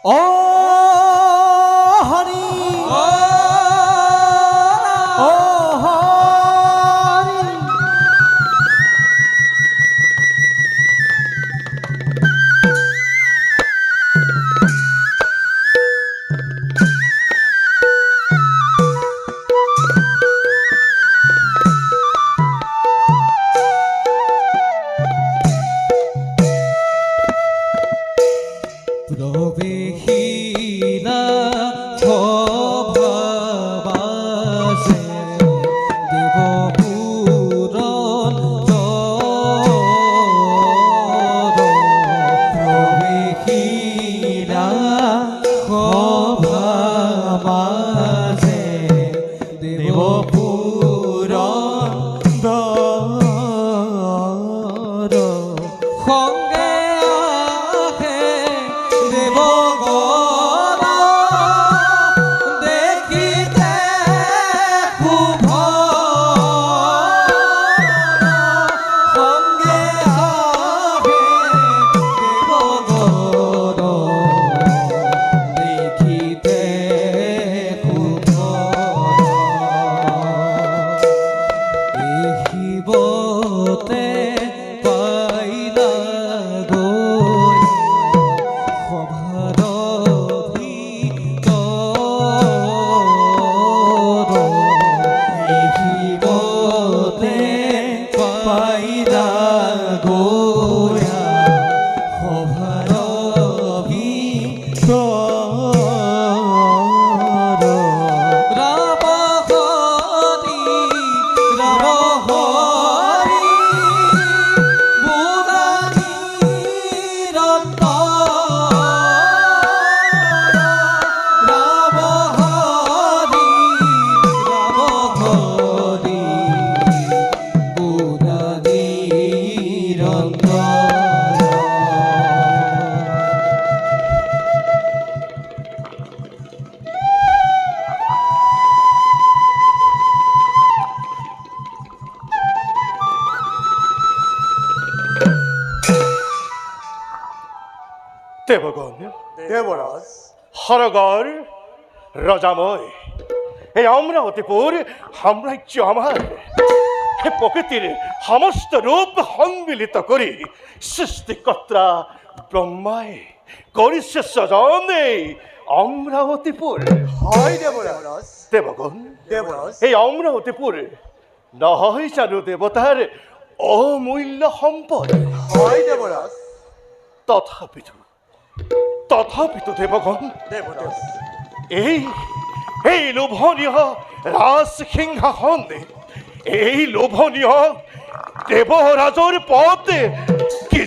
ও হরি ও হরি প্রবেশিলা ভবাসে দেবপুরন প্রবেশিলা ভবাসে দেবপুরন সঙ্গে আহে দেবগণ দেখিতে খুব সঙ্গে আহে দেবগণ দেখিতে খুব দেখিবতে পাইলা গৈ সভাৰ ভিতৰত দেখিবতে পাইলা গৈ সভাৰ ভিতৰত ৰাম হৰি ৰাম হৰি বুঢ়ানী ৰত্ন ৰাম হৰি বুঢ়ানী ৰত্ন দেবগণ দেবরাজ হরগর রজাময় এই অমরাবতীপুর সাম্রাজ্য আমার হে প্রকৃতির সমস্ত রূপ সম্মিলিত করি সৃষ্টিকর্তা ব্রহ্মায় করিছে সজন এই অমরাবতীপুর হয় দেবরাজ দেবগণ দেবরাজ এই অমরাবতীপুর নহয় জানো দেবতার অমূল্য সম্পদ হয় দেবরাজ তথাপিতো দেবগণ দেবরাজ এই এই লোভনীয় রাজ সিংহাসন এই লোভনীয় দেবৰাজৰ পদ কি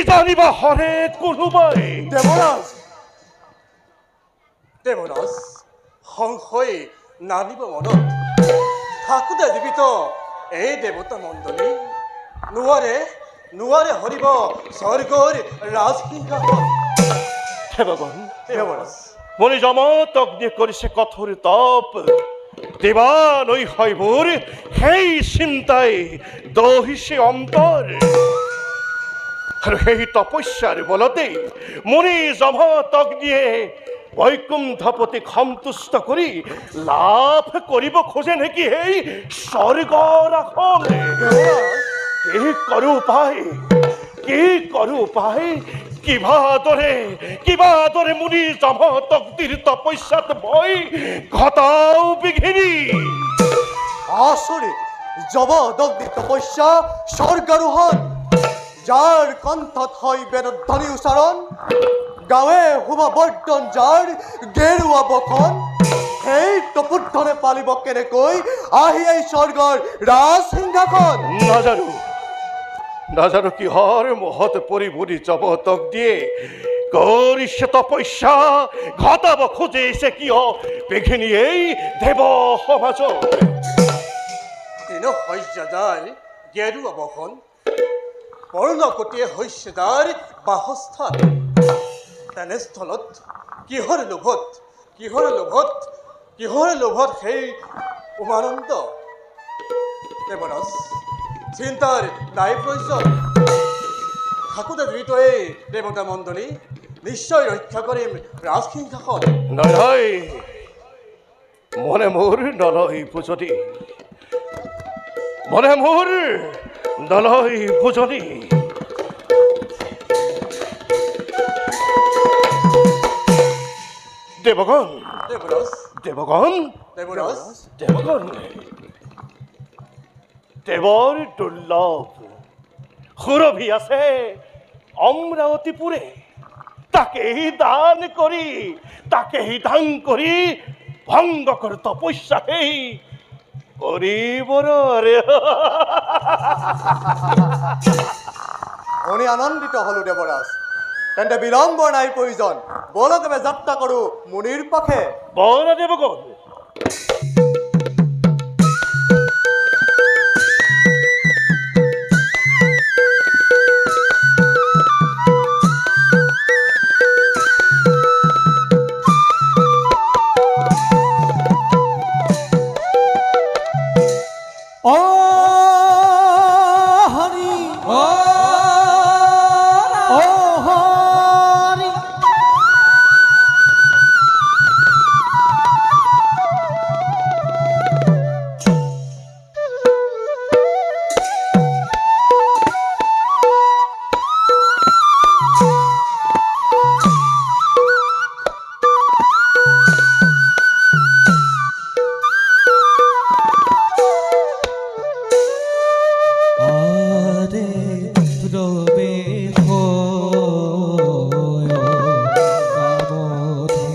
জানিবা হৰে কোনোবাই দেবৰাজ দেবৰাজ সংশয় নানিব মনত থাকোতে জীৱিত এই দেৱতা মণ্ডলী নোৱাৰে হৰিব স্বৰ্গৰ ৰাজসিংহাসন দেবগণ দেবৰাজ মনি জমত অগ্নি কৰিছে কঠোৰ তপ দেৱানৈ হয়বোৰ সেই চিন্তাই দহিছে অন্তৰ আৰু সেই তপস্যাৰ বলতেই মুনি জমত অগ্নিয়ে বৈকুণ্ঠপতিক সন্তুষ্ট কৰি লাভ কৰিব খোজে নেকি সেই স্বৰ্গৰ আসন কি কৰো পাই কিবা দৰে মুনি জমতকটিৰ তপস্যাত মই ঘটাও বিঘিনি আচৰিত জবদগ্নি তপস্যা স্বৰ্গাৰোহণ যাৰ কণ্ঠত হয় বেদধ্বনি উচ্চাৰণ গাঁৱে শোভা বৰ্ধন যাৰ গেৰুৱা বখন সেই তপোধনে পালিব কেনেকৈ আহি এই স্বৰ্গৰ ৰাজসিংহাসন নাজানো কিহৰ মোহত পৰি মুনি জমতকটিয়ে কৰিছে তপস্যা ঘটাব খুজিছে কিয় বিঘিনি এই দেৱ সমাজত তিন শয্যাদাৰ গেৰুৱা বখন পৰ্ণকটিয়ে শস্যদাৰ বাসস্থান তেনেস্থলত কিহৰ লোভত সেই উমানন্দ দেবৰাজ চিন্তাৰ নাই প্ৰয়োজন থাকোতে ধৃত এই দেবতা মণ্ডলী নিশ্চয় ৰক্ষা কৰিম ৰাজসিংহাসন। নহয় মনে মোৰ নলয় বুজনি, মনে মোৰ নলয় বুজনি। দেৱগণ দেৱৰাজ দেৱগণ দেৱৰাজ দেৱগণ, দেৱৰ দুৰ্লভ সুৰভি আছে অমৰাৱতীপুৰে, তাকেই দান কৰি ভংগ কৰ তপস্যা সেই কৰিবৰে। শুনি আনন্দিত হলো দেৱৰাজ। তেন্তে বিলম্বৰ নাই প্ৰয়োজন, বলক আমি যাত্ৰা কৰো মুনিৰ পথে। বল দেৱগণ। ও হরি ও হরি আরে রবে হয় কামধেনু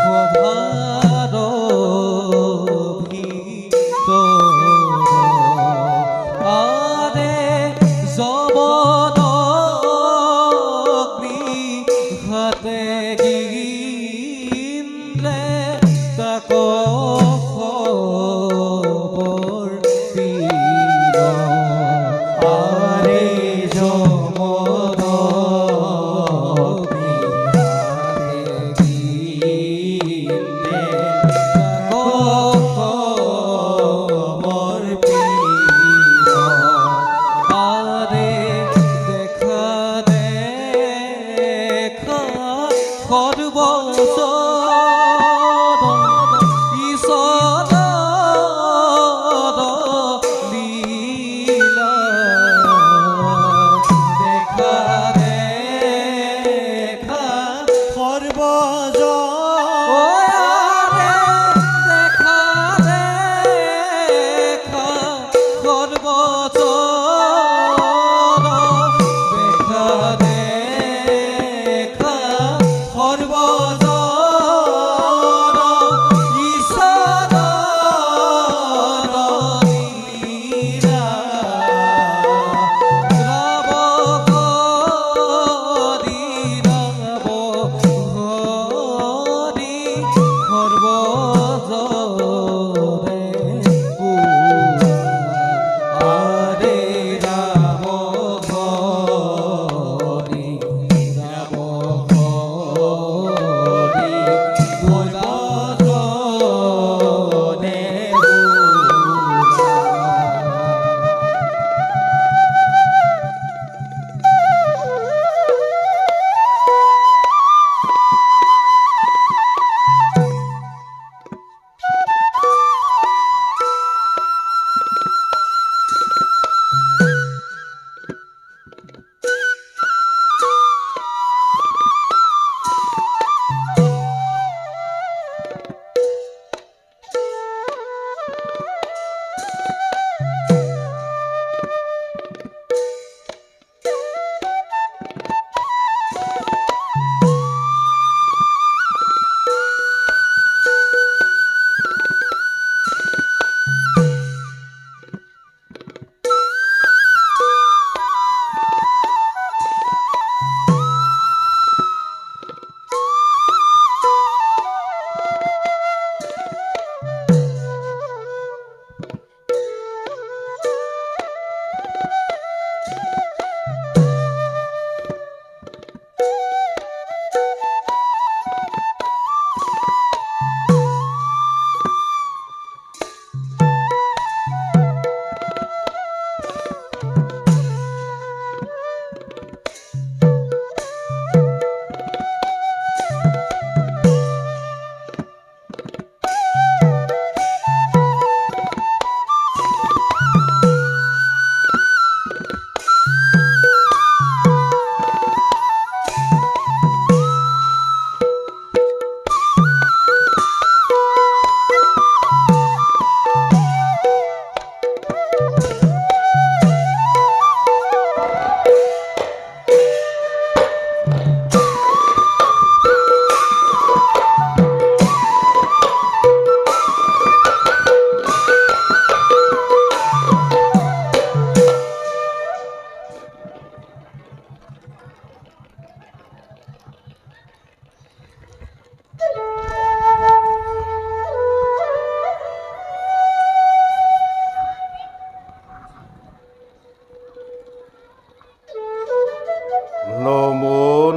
খোভার ভিতর, আরে জবন ঘাতে গিলে তাক খবর দিল, আরে জমদ ঘাতে গিলে তাক খবর দিল, আরে দেখা দেখা সর্বচরণ ঈশ্বর লীলা, দেখা দেখা সর্বজনে, দেখা দেখা সর্বচরণ, দেখা দেখা সর্বজনে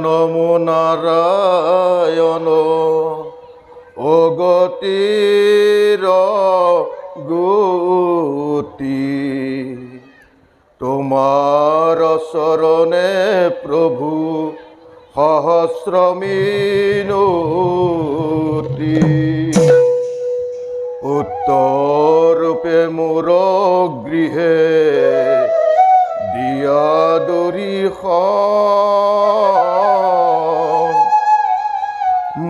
নমো নারায়ণ ও গতির গতি তোমার শরণে প্রভু সহস্র মিনতি উত্তরূপে মোর গৃহে দিয়া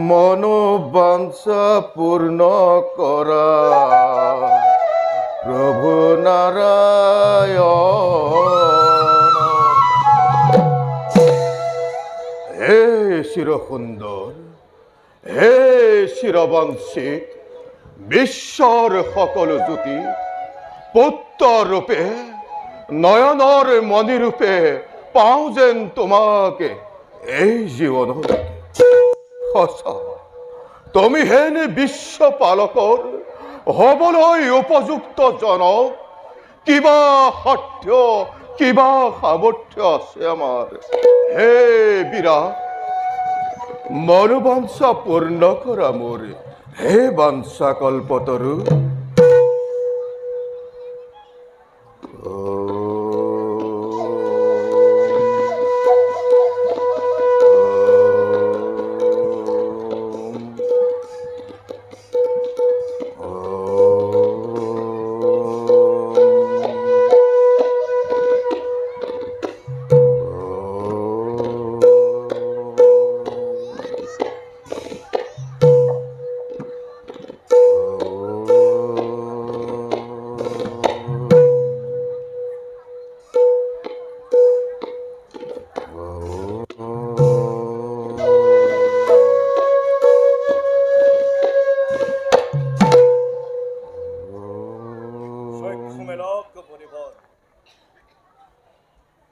মনোবাঞ্ছা পূর্ণ করা প্রভু নারায়ণ। হে চিরসুন্দর, হে চিরবংশিত, বিশ্বর সকল জ্যোতি পুত্ৰ ৰূপে নয়নৰ মণিৰূপে পাওঁ যেন তোমাকে এই জীৱনত। সঁচা তুমি হেন বিশ্বপালকৰ হবলৈ উপযুক্ত জনক কিবা সত্য কিবা সামৰ্থ্য আছে আমাৰ। হে বিৰাট, মনোবাঞ্ছা পূৰ্ণ কৰা মোৰ হে বাঞ্ছা কল্পতৰু।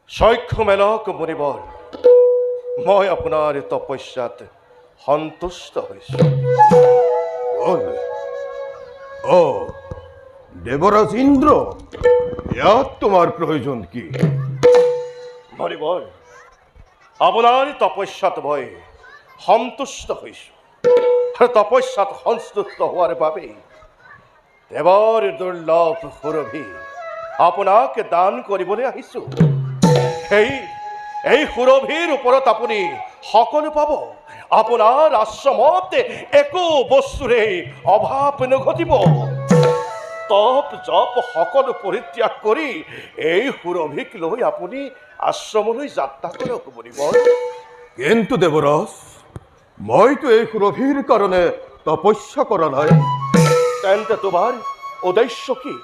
সক্ষমেলক মুনিবৰ, মই আপোনাৰ তপস্যাত সন্তুষ্ট হৈছোঁ। দেৱৰাজ ইন্দ্ৰ, ইয়াত তোমাৰ প্ৰয়োজন কি? মুনিবৰ, আপোনাৰ তপস্যাত মই সন্তুষ্ট হৈছোঁ আৰু তপস্যাত সন্তুষ্ট হোৱাৰ বাবেই দেৱৰ দুৰ্লভ সুৰভি আপোনাক দান কৰিবলৈ আহিছোঁ। এই সুৰভিৰ ওপৰত আপুনি সকলো পাব। আপোনাৰ আশ্ৰমত একো বস্তুৰে অভাৱ নঘটিব। তপ জপ সকলো পৰিত্যাগ কৰি এই সুৰভিক লৈ আপুনি আশ্ৰমলৈ যাত্ৰা কৰক মুনিবৰ। কিন্তু দেৱৰাজ, মইতো এই সুৰভিৰ কাৰণে তপস্যা কৰা নাই। তেন্তে তোমাৰ উদ্দেশ্য কি?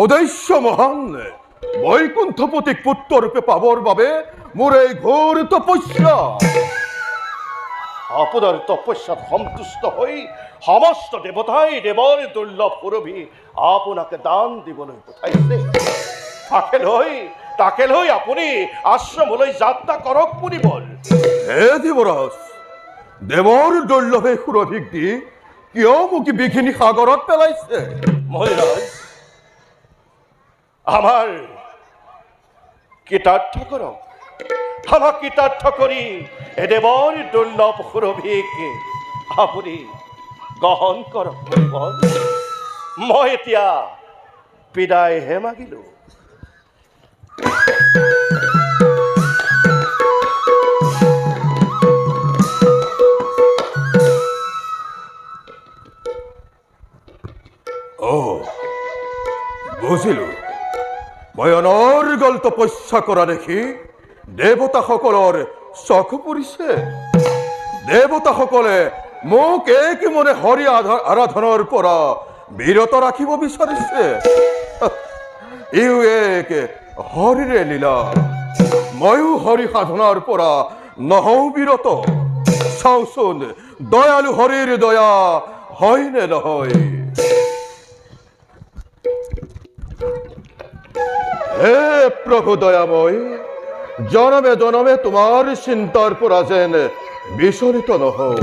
উদ্দেশ্য মহান, বৈকুণ্ঠপতিক পুত্ৰৰূপে পাবৰ বাবে মোৰ এই ঘোৰ তপস্যা। আপোনাৰ তপস্যাত সন্তুষ্ট হৈ সমস্ত দেৱতাই দেৱৰ দুৰ্লভ সুৰভি আপোনাক দান দিবলৈ পঠাইছে। তাকে লৈ আপুনি আশ্ৰমলৈ যাত্ৰা কৰক মুনিবৰ। হে দেৱৰাজ, দেৱৰ দুৰ্লভে সুৰভিক দি কিয় মোক বিঘিনি সাগৰত পেলাইছে? মহাৰাজ, আমাৰ কৃতাৰ্থ কৰক। আমাক কৃতাৰ্থ কৰি দেৱৰ দুৰ্লভ সুৰভিক আপুনি গ্ৰহণ কৰক মুনিবৰ। মই এতিয়া বিদায়হে মাগিলোঁ। বুজিলোঁ, মই অনৰ্গল তপস্যা কৰা দেখি দেৱতাসকলৰ চকু পৰিছে। দেৱতাসকলে মোক এক মনে হৰি আৰাধনাৰ পৰা বিৰত ৰাখিব বিচাৰিছে। ইও এক হৰিৰে লীলা। ময়ো হৰি সাধনাৰ পৰা নহওঁ বিৰত। চাওচোন দয়ালু হৰিৰ দয়া হয় নে নহয়। হে প্ৰভু দয়াময়, জনমে জনমে তোমাৰ চিন্তাৰ পৰা যেন বিচলিত নহওঁ।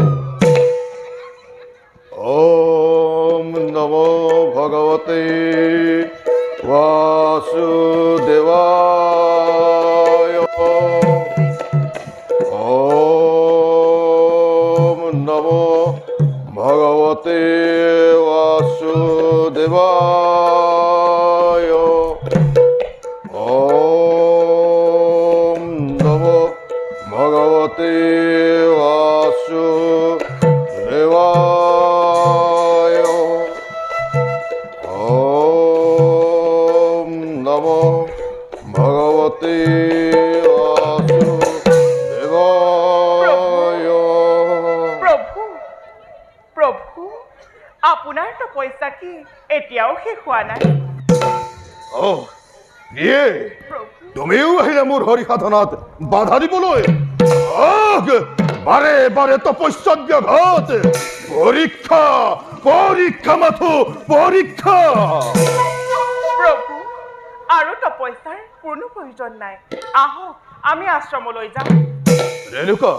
ওম নমো ভগৱতে বাসুদেৱায়। ওম ভগবতে বাসুদেবায় ওম নমো ভগবতে বাসুদেবায় প্ৰভু প্ৰভু আপোনাৰ তপস্যা কি এতিয়াও শেষ হোৱা নাই ও প্ৰিয়ে প্ৰভু তুমিও আহিলে মোৰ হৰি সাধনাত বাধা দিবলৈ বাৰে বাৰে তপস্যাত ব্যাঘাত পৰীক্ষা পৰীক্ষা মাথো পৰীক্ষা প্ৰভু আৰু তপস্যাৰ কোনো প্ৰয়োজন নাই আহক আমি আশ্ৰমলৈ যাওঁ ৰেণুকা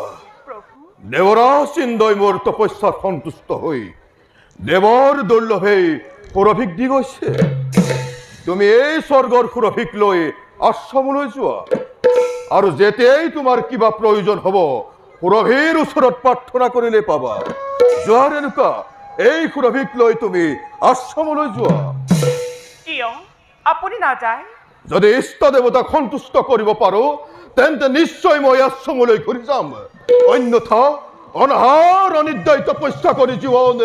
প্ৰভু দেৱৰাজ ইন্দ্ৰই মোৰ তপস্যাত সন্তুষ্ট হৈ দেৱৰ দুৰ্লভেই সুৰভিক দি গৈছে তুমি এই স্বৰ্গৰ সুৰভিক লৈ আশ্ৰমলৈ যোৱা আৰু যেতিয়াই তোমাৰ কিবা প্ৰয়োজন হ'ব সুৰভিৰ ওচৰত প্ৰাৰ্থনা কৰিলে পাবা যোৱা ৰেণুকা এই সুৰভিক লৈ তুমি আশ্ৰমলৈ যোৱা কিয় আপুনি নাযায় যদি ইষ্ট দেৱতাক সন্তুষ্ট কৰিব পাৰো তেন্তে নিশ্চয় মই আশ্ৰমলৈ ঘূৰি যাম অন্যথা অনাহাৰ অনিদ্ৰাই তপস্যা কৰি জীৱন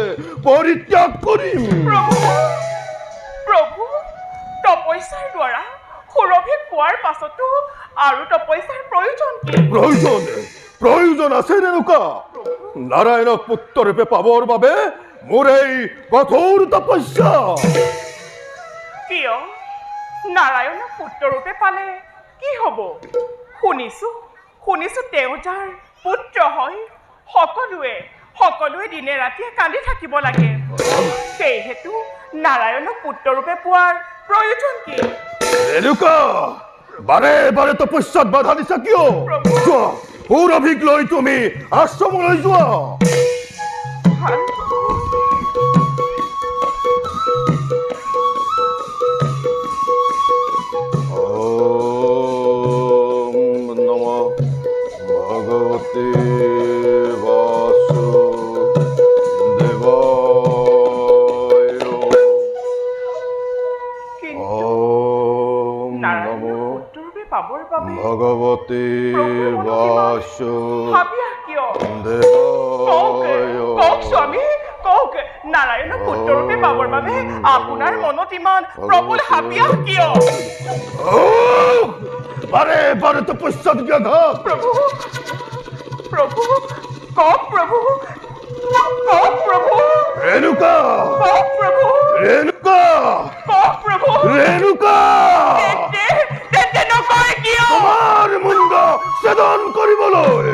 পৰিত্যাগ কৰিম প্ৰভু প্ৰভু তপস্যাৰ দ্বাৰা সুৰভিক পোৱাৰ পাছতো আৰু তপস্যাৰ প্ৰয়োজন কি প্ৰয়োজন আছে ৰেণুকা নাৰায়ণক পুত্ৰৰূপে পাবৰ বাবে মোৰ এই কঠোৰ তপস্যা কিয় নাৰায়ণক পুত্ৰৰূপে পালে কি হ'ব শুনিছো তেওঁ যাৰ পুত্ৰ হয় সকলোৱে দিনে ৰাতিয়ে কান্দি থাকিব লাগে সেইহেতু নাৰায়ণক পুত্ৰৰূপে পোৱাৰ প্ৰয়োজন কি ৰেণুকা বাৰে বাৰে তপস্যাত বাধা দিছা কিয় যোৱা সুৰভিক লৈ তুমি আশ্ৰমলৈ যোৱা ভাল ওম নমো ভগবতে বাসুদেবায় কিন্তু ওম নাৰায়ণক নমো পুত্ৰৰূপে পাবৰ বাবে ভগবতে ভাবিয়া কিয় কওক বাসুদেবায় স্বামী কওক নাৰায়ণক পুত্ৰৰূপে পাবৰ বাবে আপোনাৰ মনত ইমান প্ৰবল হাবিয়া কিয় বাৰে বাৰে তপস্যাত ব্যাঘাত প্ৰভু কওক প্ৰভু ৰেণুকা কওক প্ৰভু ৰেণুকা কওক প্ৰভু ৰেণুকা তেন্তে নকয় কিয় তোমাৰ মুণ্ড ছেদন কৰিবলৈ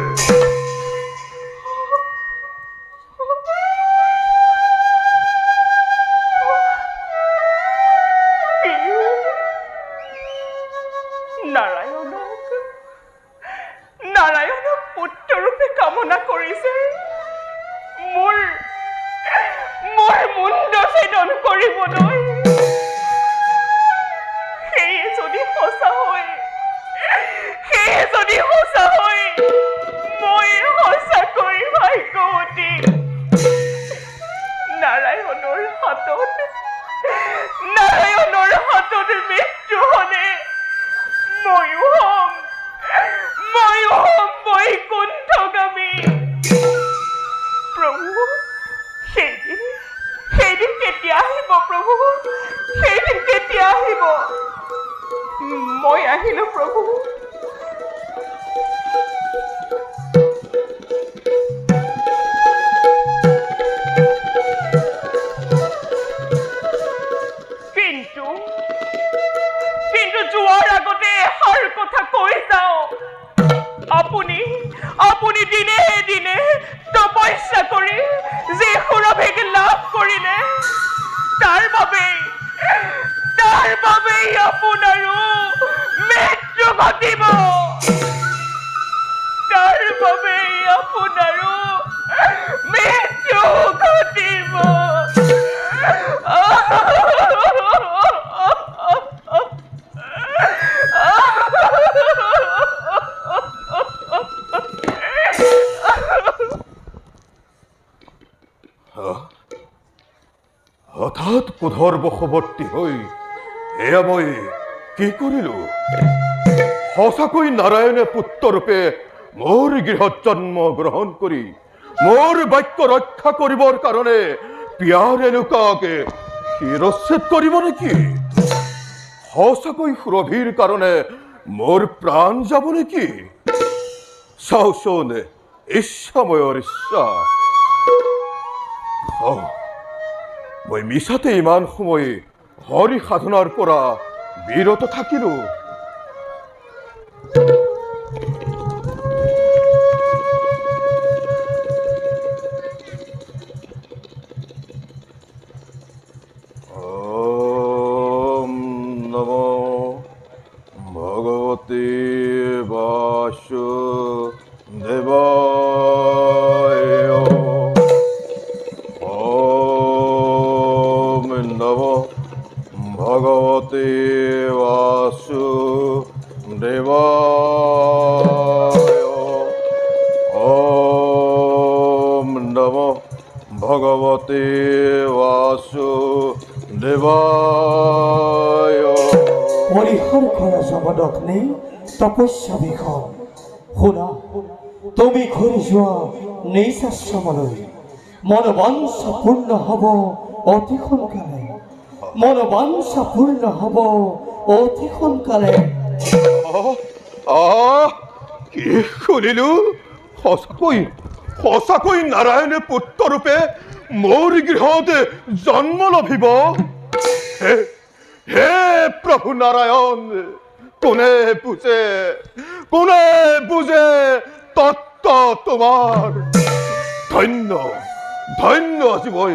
নাৰায়ণক পুত্ৰৰূপে কামনা কৰিছে মোৰ মুণ্ড ছেদন কৰিবলৈ সেয়ে যদি সঁচা হয় মই সঁচাকৈ ভাগ্যৱতী নাৰায়ণৰ হাতত মৃত্যু হলে ময়ো হ'ম বৈকুণ্ঠগামী প্ৰভু সেইদিন কেতিয়া আহিব প্ৰভু সেইদিন কেতিয়া আহিব মই আহিলো প্ৰভু কিন্তু যোৱাৰ আগতে এষাৰ কথা কৈ যাওঁ আপুনি দিনে দিনে তপস্যা কৰি যি সুৰভিক লাভ কৰিলে তাৰ বাবেই আপোনাৰো মৃত্যু ঘটিব তাৰ বাবেই আপোনাৰো মৃত্যু ঘটিব হঠাৎ ক্ৰোধৰ বশৱৰ্তী হৈ এয়া মই কি কৰিলো সঁচাকৈ নাৰায়ণে পুত্ৰৰূপে মোৰ গৃহত জন্ম গ্ৰহণ কৰি মোৰ বাক্য ৰক্ষা কৰিবাৰ কাৰণে পিয়াৰ এনুকাকে শিৰচ্ছেদ কৰিব নাকি? সঁচাকৈ সুৰভিৰ কাৰণে মোৰ প্ৰাণ যাব নেকি? চাওচোন ইচ্ছাময়ৰ ইচ্ছা। মই মিছাতে ইমান সময় হৰি সাধনাৰ পৰা বিৰত থাকিলো। ভগবতে বাসুদেবায় ওম নমো ভগবতে বাসুদেবায়। পৰিহাৰ কৰা জগদক নেই তপস্যা বিঘন শুনা তুমি ঘূৰি যোৱা নিচাশ্ৰমলৈ মনোবাঞ্ছা পূৰ্ণ হ'ব অতি সোনকালে মনোবাঞ্ছা পূৰ্ণ হ'ব অতি সোনকালে। কি শুনিলো? সঁচাকৈ নাৰায়ণে পুত্ৰৰূপে মোৰ গৃহত জন্ম লভিব? হে প্ৰভু নাৰায়ণ, কোনে বুজে তত্ত্ব তোমাৰ? ধন্য ধন্য আজি মই,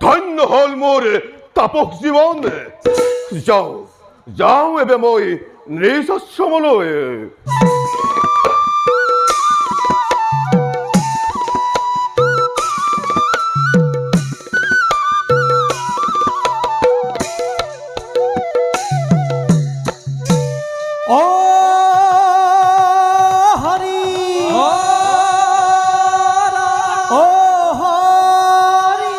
ধন্য হল মোৰ তাপস জীৱন। যাওঁ এবে মই নিজ আশ্ৰমলৈ। ও হরি ও ও হরি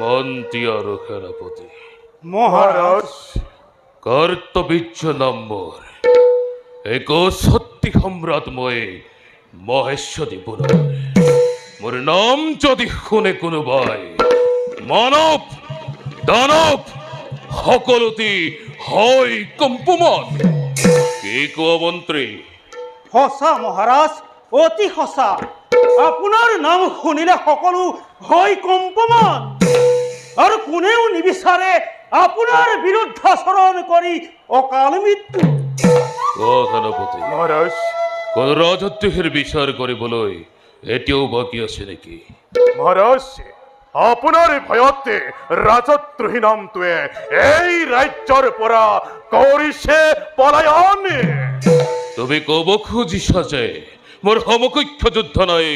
মন্ত্রী সেনাপতি মহারাজ কর্তবীর্য নম্বর এক সত্যি সম্রাট মই মহেশ্বরী পুনর মোর নাম যদি শুনে কোনোবাই মানৱ দানৱ সকলোতে হয় কম্পমান কি কোৱা মন্ত্ৰী সঁচা মহাৰাজ, অতি সঁচা। আপোনাৰ নাম শুনিলে সকলো হয় কম্পমান, আৰু কোনেও নিবিচাৰে আপোনাৰ বিৰুদ্ধাচৰণ কৰি অকাল মৃত্যু। অ সেনাপতি মহাৰাজ কোন ৰাজদ্ৰোহীৰ বিচাৰ কৰিবলৈ এতিয়াও বাকী আছে নেকি? মহাৰাজ আপোনাৰ ভয়তে ৰাজদ্ৰোহী নামটোৱে এই ৰাজ্যৰ পৰা কৰিছে পলায়ন। তুমি কব খুজিছা যে মোৰ সমকক্ষ যুদ্ধ নাই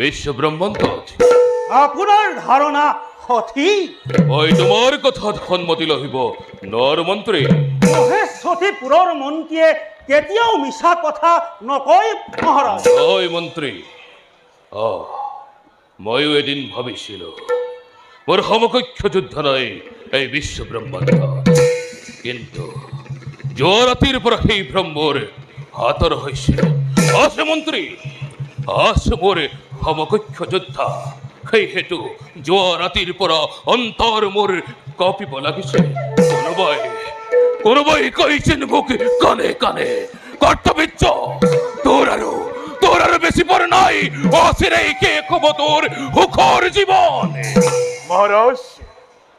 বিশ্ব ব্ৰহ্মাণ্ডত? আপোনাৰ ধাৰণা সঠিক। মই তোমাৰ কথাত সন্মতি লহিব নৰ মন্ত্ৰী। মহেশ্বতীপুৰৰ মন্ত্ৰীয়ে কেতিয়াও মিছা কথা নকয় মহাৰাজ। ঐ মন্ত্ৰী, ময়ো এদিন ভাবিছিলো মোৰ সমকক্ষ যুদ্ধ নাই এই বিশ্ব ব্ৰহ্মাণ্ড, কিন্তু যোৱা ৰাতিৰ পৰা সেই ভ্ৰম মোৰ হাতৰ হৈছিল। আছে মন্ত্ৰী, আছে মোৰ সমকক্ষ যোদ্ধা, সেই হেতু যোৱা ৰাতিৰ পৰা অন্তৰ মোৰ কঁপিব লাগিছে। কোনোবাই কৈছিল মোক কাণে কাণে কৰ্তব্য তোৰ আৰু বেছি পৰ নাই, অচিৰেই শেষ হ'ব তোৰ সুখৰ জীৱন। মহাৰাজ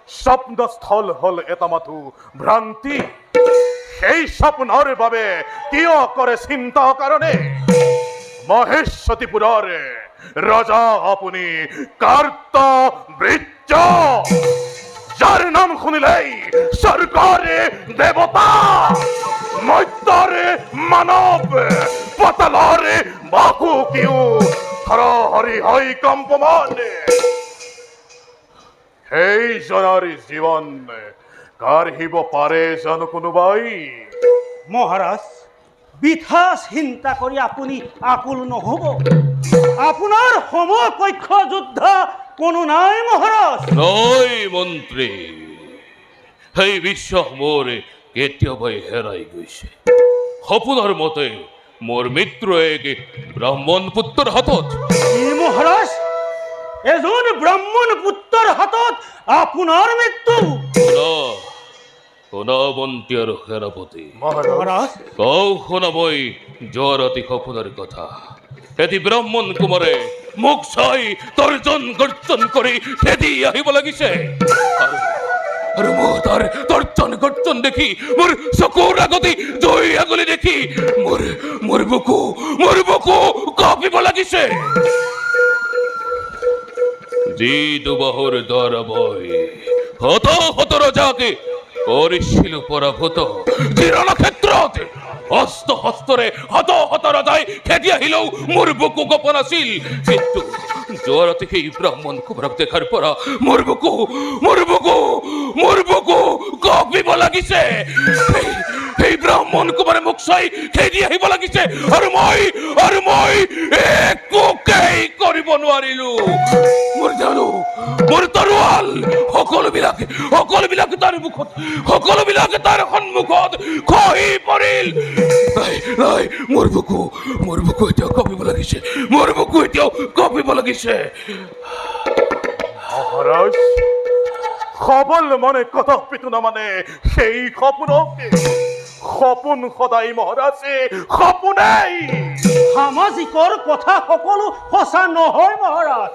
স্বপ্নস্থল হল এটা মাথো ভ্ৰান্তি। সেই স্বপ্নৰ বাবে কিয় কৰে চিন্তা কাৰণে? মহেশ্বতীপুৰৰ ৰজা আপুনি কাৰ্তবৃত্য, যাৰ নাম শুনিলেই স্বৰ্গৰে দেৱতা, মৰ্ত্যৰে মানৱ, পাতালৰে বাসুকিও হৰি হয় কম্পমান। সেইজনৰ জীৱন কাঢ়িব পাৰে জানো কোনোবাই? মহাৰাজ, বৃথা চিন্তা কৰি আপুনি আকুল নহ'ব। আপোনাৰ সমকক্ষ যুদ্ধ কোনো নাই মহাৰাজ। নয় মন্ত্ৰী, সেই বিশ্বাস মোৰ কেতিয়াবাই হেৰাই গৈছে। সপোনৰ মতে মোৰ মিত্ৰ এক ব্ৰাহ্মণ পুত্ৰৰ হাতত। মহাৰাজ, এজন ব্ৰাহ্মণ পুত্ৰৰ হাতত আপোনাৰ মৃত্যু? শুনা মন্ত্ৰী আৰু সেনাপতি, মহাৰাজ, কওঁ শুনা মই যোৱা ৰাতি সপোনৰ কথা। এটি ব্ৰাহ্মণ কুমাৰে মোক চাই তৰ্জন গৰ্জন কৰি খেদি আহিব লাগিছে, আৰু মই তাৰ তৰ্জন গৰ্জন দেখি মোৰ চকুৰ আগতে জয় আগুলি দেখি মোৰ বুকু কঁপিব লাগিছে। যি দুবাহুৰ দ্বাৰা মই হত ৰজাকে কৰিছিল পৰাভূত, যি ৰণক্ষেত্ৰত হস্তৰে হত ৰজাই খেদি আহিলেও মোৰ বুকু গোপন আছিল, কিন্তু যোৱা ৰাতি সেই ব্ৰাহ্মণ কুমাৰক দেখাৰ পৰা মোৰ বুকু কঁপিব লাগিছে। সেই ব্ৰাহ্মণ কুমাৰে মোক চাই খেদি আহিব লাগিছে, আৰু মই একোকেই কৰিব নোৱাৰিলো। মোৰ তৰোৱাল সকলোবিলাকে তাৰ মুখত, সকলোবিলাকে তাৰ সন্মুখত খহি পৰিল। নাই, মোৰ বুকু এতিয়াও কঁপিব লাগিছে, মোৰ বুকু এতিয়াও কঁপিব লাগিছে। মহারাজ সবল মনে কদাপিতো নামানে সেই সপোনকে। সপোন সদায় মহারাজে সপোনেই। সামাজিকৰ কথা সকলো সঁচা নহয় মহাৰাজ।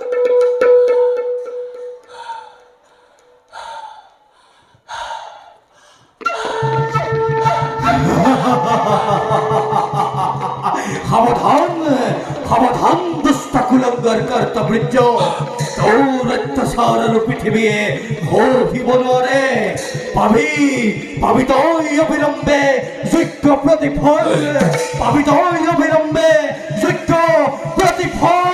সাৱধান দুষ্ট কুলংগাৰ কাৰ্তবৃত্য, তোৰ অত্যাচাৰ আৰু পৃথিৱীয়ে সহিব নোৱাৰে। পাবি তই অবিলম্বে যোগ্য প্ৰতিফল, পাবি তই অবিলম্বে যোগ্য প্ৰতিফল।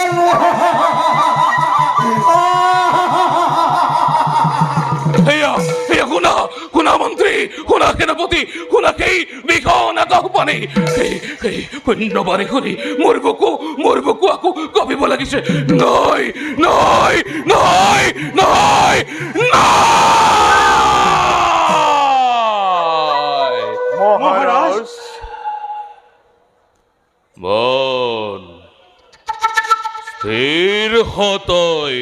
শুনা মন্ত্ৰী, শুনা সেনাপতি, শুনা সেই ভীষণ আকাশবাণী, সেই শূন্যবাণী শুনি মোৰ বুকু আকৌ কঁপিব লাগিছে। নাই, মহারাজ মন স্থির হতই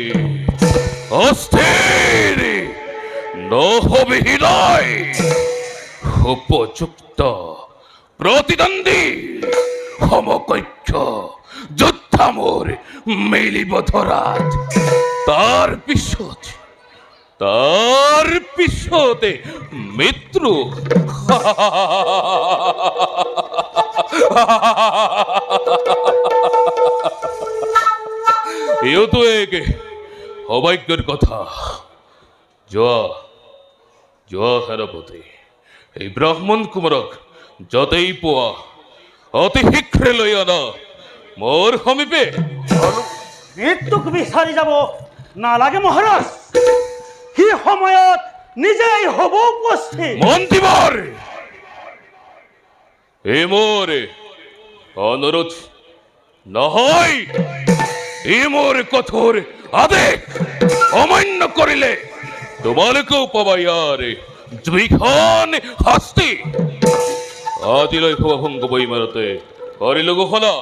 অস্থির নহবি হৃদয় উপযুক্ত প্রতিদ্বন্দ্বী সমকক্ষ যোদ্ধামোর মেলিব ধরাত তার পিছতে মিত্র এও তো এক অবাক্যের কথা। জোয়া সেনাপতি, এই ব্রাহ্মণ কুমারক যতেই পোৱা অতি শীঘ্ৰে লৈ আনা মোৰ সমীপে। মৃত্যুক বিচাৰি যাব নালাগে মহাৰাজ, সি সময়ত নিজেই হ'ব উপস্থিত। মন্ত্ৰীবৰ, এই মোৰ অনুৰোধ নহয়, এই মোৰ কঠোৰ আদেশ অমান্য কৰিলে তোমালোকেও পাবা ইয়াৰ দুইখন শাস্তি। আজিলৈ সভাভংগ বৈমাৰতে কৰিলো ঘোষণা।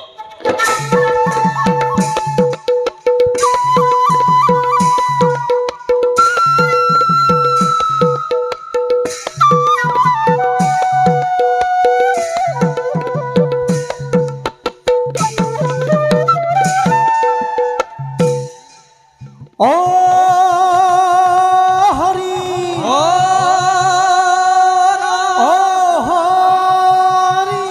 ও হৰি ও হৰি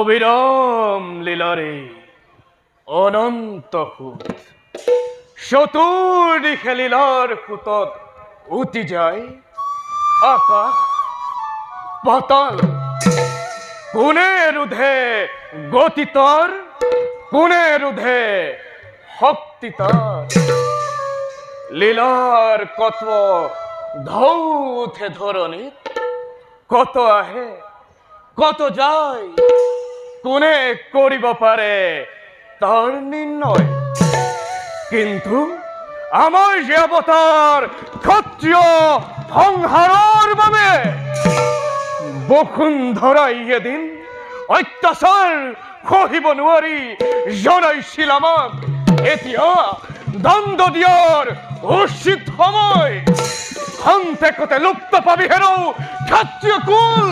অবিৰাম লীলাৰে অনন্ত সুত, চতুৰ্দিশে লীলাৰ সুতত উটি যায় আকাশ পাতাল। কোনে ৰোধে গতি তাৰ, কোনে ৰোধে শক্তি তাৰ। লীলাৰ কত ঢৌ উঠে ধৰণীত, কত আহে কত যায়, কোনে কৰিব পাৰে তাৰ নিৰ্ণয়। কিন্তু আমাৰ যে অৱতাৰ ক্ষত্ৰিয় সংহাৰৰ বাবে বসুন্ধৰাই এদিন অত্যাচাৰ সহিব নোৱাৰি জনাইছিল আমাক এতিয়া দণ্ড দিয়াৰ উচিত সময় খন্তেকতে লুপ্ত পাবি হেৰৌ ক্ষত্ৰিয় কুল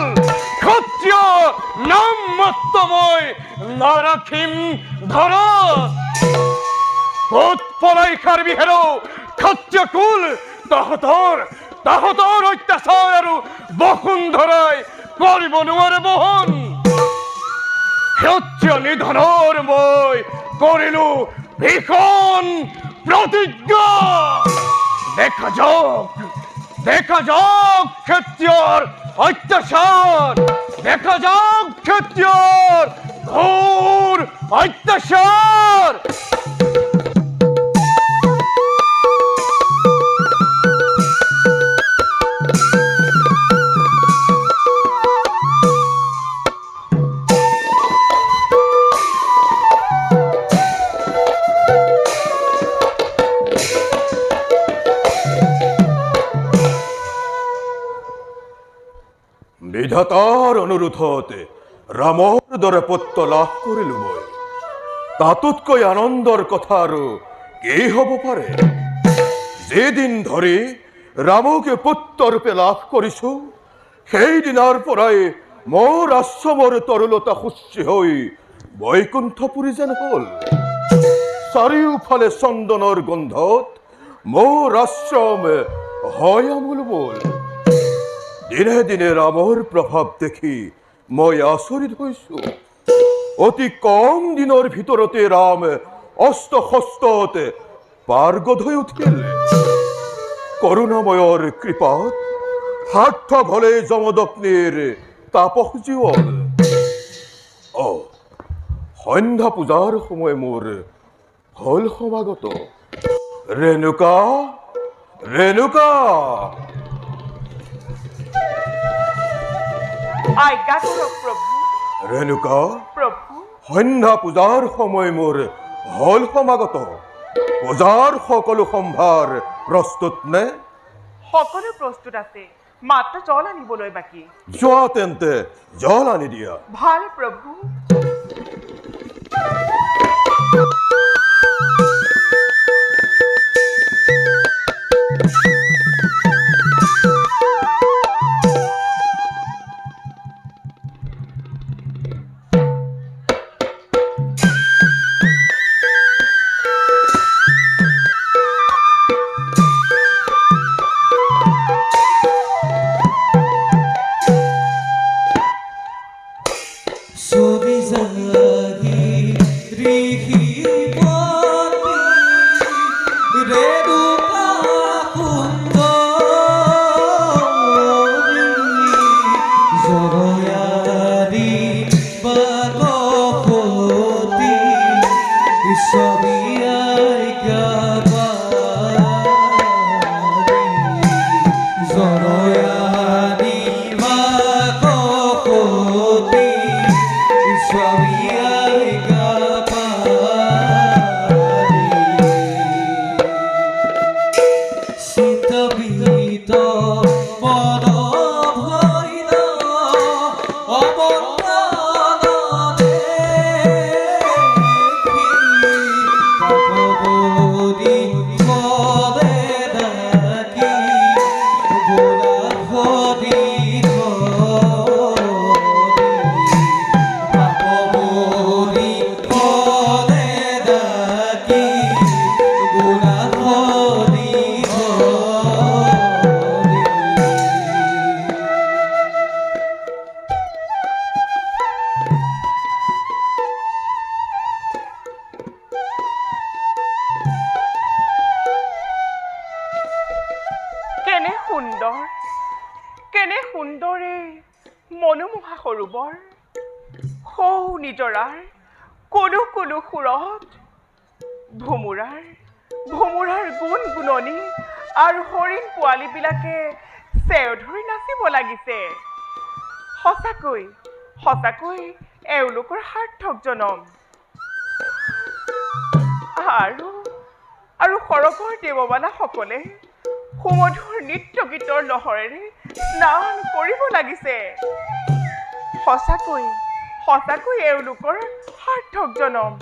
ক্ষত্ৰিয় নাম মাত্ৰ মই নাৰাখিম ধৰত ক'ত পলাই খাৰবি হেৰৌ ক্ষত্ৰিয় কুল তাহতৰ অত্যাচাৰ আৰু বসুন্ধৰাই কৰিব নোৱাৰে বহন ক্ষত্ৰিয় নিধনৰ মই কৰিলো ভীষণ প্ৰতিজ্ঞা দেখা যাওক ক্ষত্ৰিয়ৰ অত্যাচাৰ দেখা যাওক ক্ষত্ৰিয়ৰ ঘোৰ অত্যাচাৰ বিধাতাৰ অনুৰোধত ৰামৰ দৰে পুত্ৰ লাভ কৰিলো মই তাতোতকৈ আনন্দৰ কথা আৰু কি হ'ব পাৰে যেদিন ধৰি ৰামকে পুত্ৰৰূপে লাভ কৰিছো সেইদিনাৰ পৰাই মোৰ আশ্ৰমৰ তৰুলতা সুস্থি হৈ বৈকুণ্ঠপুৰী যেন হ'ল চাৰিওফালে চন্দনৰ গোন্ধত মোৰ আশ্ৰম হয় আমোল বোল দিনে দিনে ৰামৰ প্ৰভাৱ দেখি মই আচৰিত হৈছো অতি কম দিনৰ ভিতৰতে ৰাম অস্ত্ৰ শস্ত্ৰত পাৰ্গত হৈ উঠিল কৰুণাময়ৰ কৃপাত সাৰ্থক হলে যমদগ্নিৰ তাপস জীৱন সন্ধ্যা পূজাৰ সময় মোৰ হল সমাগত ৰেণুকা আজ্ঞা কৰক প্ৰভু ৰেণুকা প্ৰভু সন্ধ্যা পূজাৰ সময় মোৰ হল সমাগত পূজাৰ সকলো সম্ভাৰ প্ৰস্তুত নে সকলো প্ৰস্তুত আছে মাত্ৰ জল আনিবলৈ বাকী যোৱা তেন্তে জল আনি দিয়া ভাল প্ৰভু কেনে সুন্দৰে মনোমোহা সৰোবৰ সৌ নিজৰাৰ কোনো কোনো সুৰত ভোমোৰাৰ গুণগুণনি আৰু হৰিণ পোৱালীবিলাকে চেও ধৰি নাচিব লাগিছে সঁচাকৈ এওঁলোকৰ সাৰ্থক জনম আৰু সৰগৰ দেৱবালাসকলে সুমধুৰ নৃত্য গীতৰ লহৰেৰে স্নান কৰিব লাগিছে। সঁচাকৈ সঁচাকৈ এওঁলোকৰ সাৰ্থক জনম।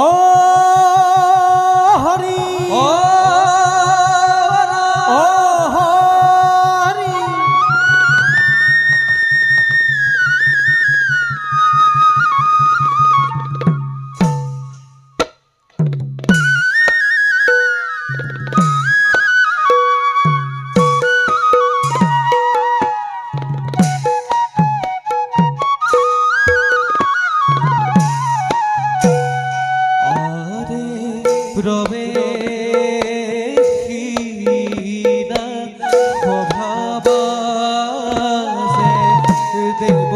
ও হৰি ও হৰি ৰবে দেব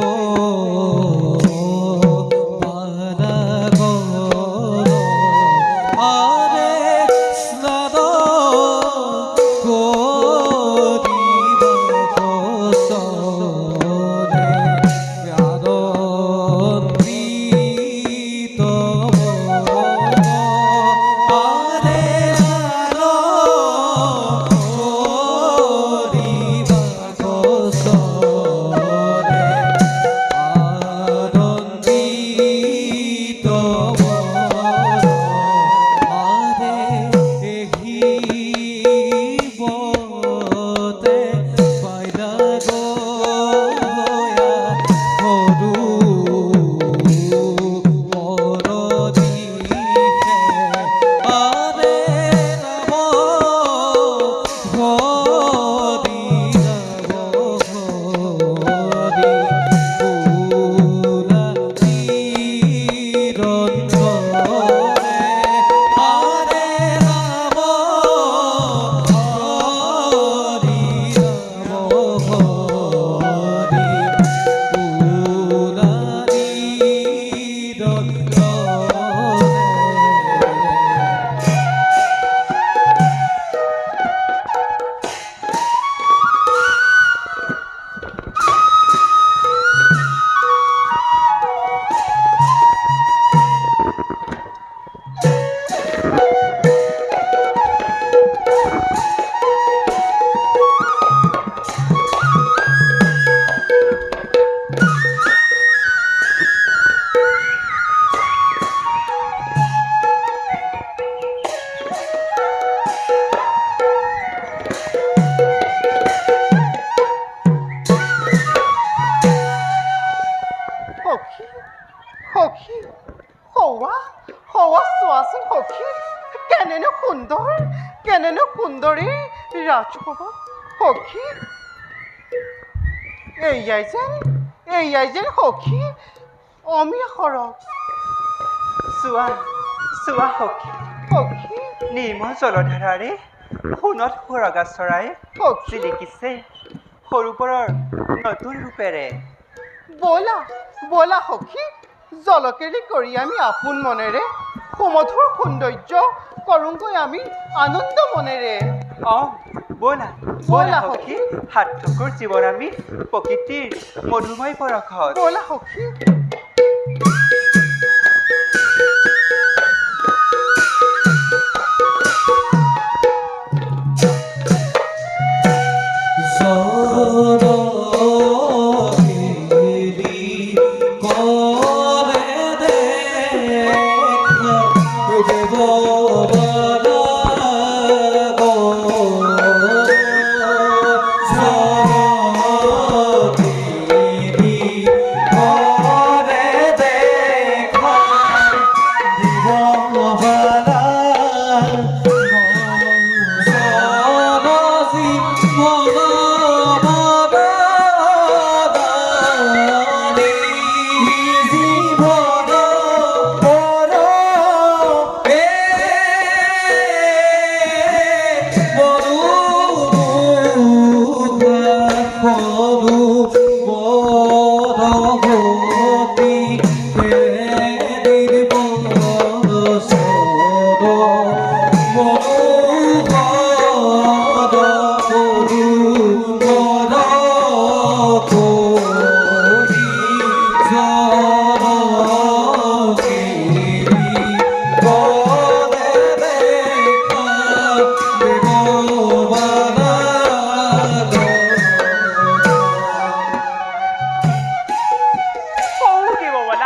আৰে স্নান সখী হৌৱা চোৱাচোন সখী, কেনেনো সুন্দৰী ৰাজকোৱা সখী। এয়াই যেন সখী অমীয়া সৰগ। চোৱা সখী, নিৰ্মল জলধাৰাৰে সোণত সুৰগা চৰাই জিলিকিছে সৰোবৰৰ নতুন ৰূপেৰে। ব'লা সখী, জলকেৰি কৰি আমি আপোন মনেৰে সুমধুৰ সৌন্দৰ্য কৰোঁগৈ আমি আনন্দ মনেৰে। ব'লা সখী, সাৰ্থকৰ জীৱন আমি প্ৰকৃতিৰ মধুময় পৰশত। ব'লা সখী।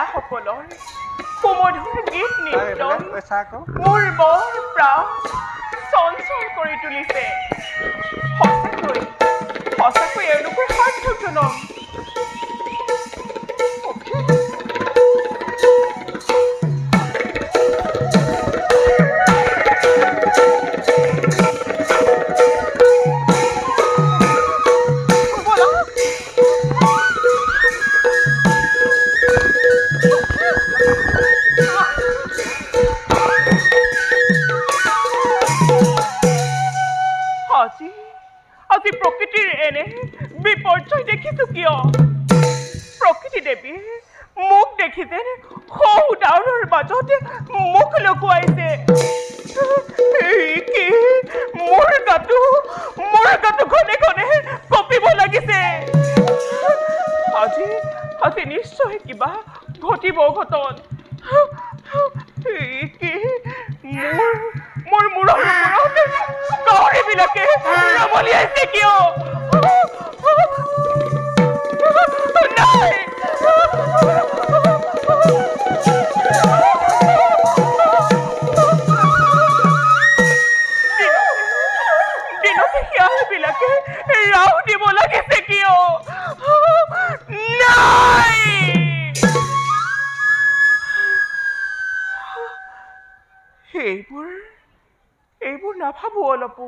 মহিলাসকলৰ সুমধুৰ গীত নৃত্য কৈছা আকৌ মোৰ বৰ প্ৰাণ চঞ্চল কৰি তুলিছে। সঁচাকৈ এওঁলোকৰ সাৰ্থকজনক। আজি প্ৰকৃতিৰ এনে বিপৰ্যয় দেখিছো কিয়? প্ৰকৃতি দেৱীয়ে মোক দেখি যেন সৌ ডাৱৰৰ মাজত মুখ লুকুৱাইছে। কি মোৰ গাটো ঘনে ঘনে কঁপিব লাগিছে। আজি নিশ্চয় কিবা ঘটিব ঘটন। কি মোৰ মূৰৰ ওপৰত গাহৰিবিলাকে ৰমলিয়াইছে কিয়? নাই দিনতে শিয়ালবিলাকে ৰাও দিব লাগিছে কিয়? নাই এইবোৰ নাভাবো অলপো।